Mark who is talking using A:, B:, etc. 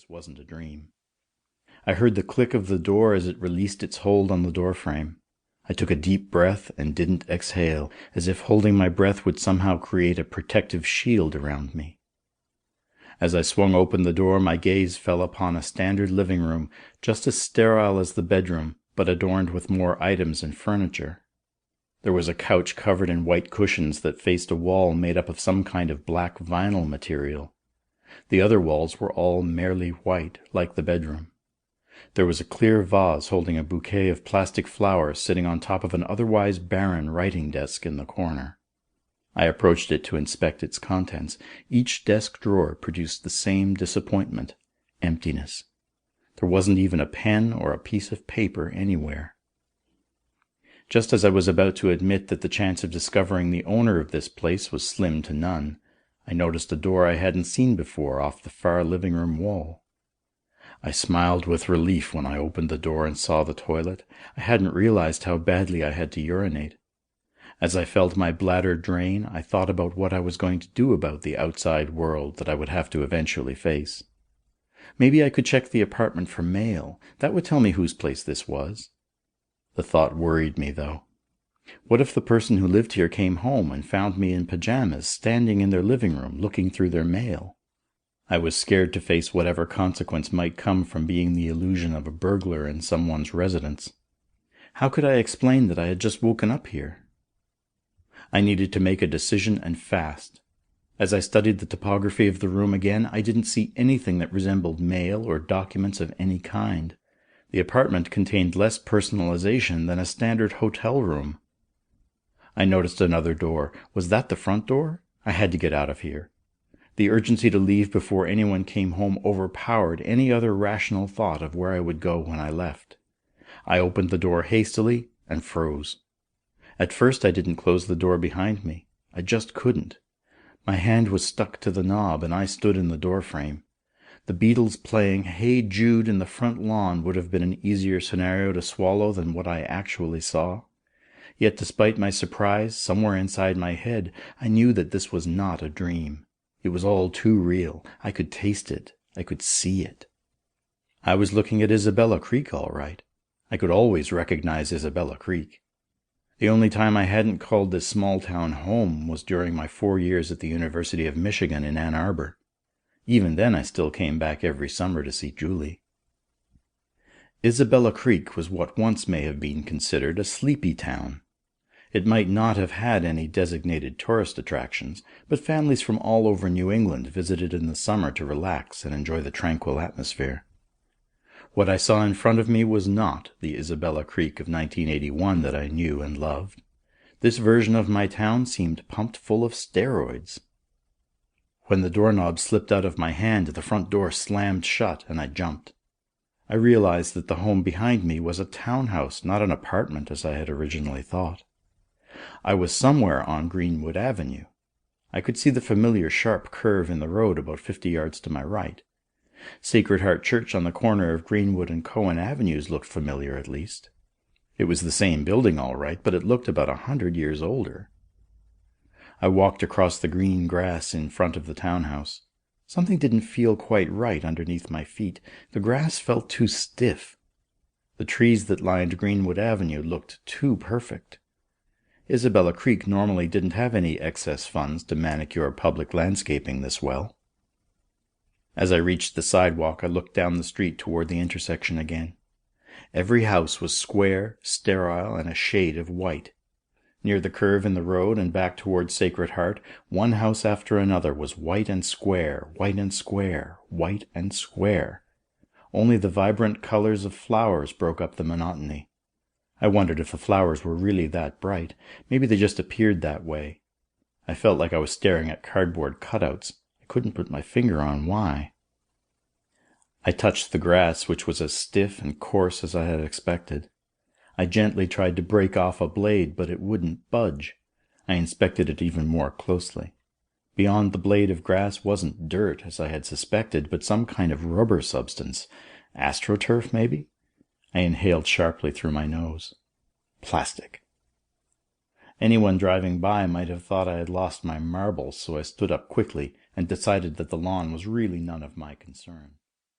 A: this wasn't a dream. I heard the click of the door as it released its hold on the doorframe. I took a deep breath and didn't exhale, as if holding my breath would somehow create a protective shield around me. As I swung open the door, my gaze fell upon a standard living room, just as sterile as the bedroom, but adorned with more items and furniture. There was a couch covered in white cushions that faced a wall made up of some kind of black vinyl material. The other walls were all merely white, like the bedroom. There was a clear vase holding a bouquet of plastic flowers sitting on top of an otherwise barren writing desk in the corner. I approached it to inspect its contents. Each desk drawer produced the same disappointment: emptiness. There wasn't even a pen or a piece of paper anywhere. Just as I was about to admit that the chance of discovering the owner of this place was slim to none, I noticed a door I hadn't seen before off the far living room wall. I smiled with relief when I opened the door and saw the toilet. I hadn't realized how badly I had to urinate. As I felt my bladder drain, I thought about what I was going to do about the outside world that I would have to eventually face. Maybe I could check the apartment for mail. That would tell me whose place this was. The thought worried me, though. What if the person who lived here came home and found me in pajamas, standing in their living room, looking through their mail? I was scared to face whatever consequence might come from being the illusion of a burglar in someone's residence. How could I explain that I had just woken up here? I needed to make a decision, and fast. As I studied the topography of the room again, I didn't see anything that resembled mail or documents of any kind. The apartment contained less personalization than a standard hotel room. I noticed another door. Was that the front door? I had to get out of here. The urgency to leave before anyone came home overpowered any other rational thought of where I would go when I left. I opened the door hastily and froze. At first I didn't close the door behind me. I just couldn't. My hand was stuck to the knob and I stood in the doorframe. The Beatles playing Hey Jude in the front lawn would have been an easier scenario to swallow than what I actually saw. Yet despite my surprise, somewhere inside my head, I knew that this was not a dream. It was all too real. I could taste it. I could see it. I was looking at Isabella Creek all right. I could always recognize Isabella Creek. The only time I hadn't called this small town home was during my 4 years at the University of Michigan in Ann Arbor. Even then I still came back every summer to see Julie. Isabella Creek was what once may have been considered a sleepy town. It might not have had any designated tourist attractions, but families from all over New England visited in the summer to relax and enjoy the tranquil atmosphere. What I saw in front of me was not the Isabella Creek of 1981 that I knew and loved. This version of my town seemed pumped full of steroids. When the doorknob slipped out of my hand, the front door slammed shut and I jumped. I realized that the home behind me was a townhouse, not an apartment as I had originally thought. I was somewhere on Greenwood Avenue. I could see the familiar sharp curve in the road about 50 yards to my right. Sacred Heart Church on the corner of Greenwood and Cohen Avenues looked familiar at least. It was the same building all right, but it looked about 100 years older. I walked across the green grass in front of the townhouse. Something didn't feel quite right underneath my feet. The grass felt too stiff. The trees that lined Greenwood Avenue looked too perfect. Isabella Creek normally didn't have any excess funds to manicure public landscaping this well. As I reached the sidewalk, I looked down the street toward the intersection again. Every house was square, sterile, and a shade of white. Near the curve in the road and back toward Sacred Heart, one house after another was white and square, white and square, white and square. Only the vibrant colors of flowers broke up the monotony. I wondered if the flowers were really that bright. Maybe they just appeared that way. I felt like I was staring at cardboard cutouts. I couldn't put my finger on why. I touched the grass, which was as stiff and coarse as I had expected. I gently tried to break off a blade, but it wouldn't budge. I inspected it even more closely. Beyond the blade of grass wasn't dirt, as I had suspected, but some kind of rubber substance. AstroTurf, maybe? I inhaled sharply through my nose. Plastic. Anyone driving by might have thought I had lost my marbles, so I stood up quickly and decided that the lawn was really none of my concern.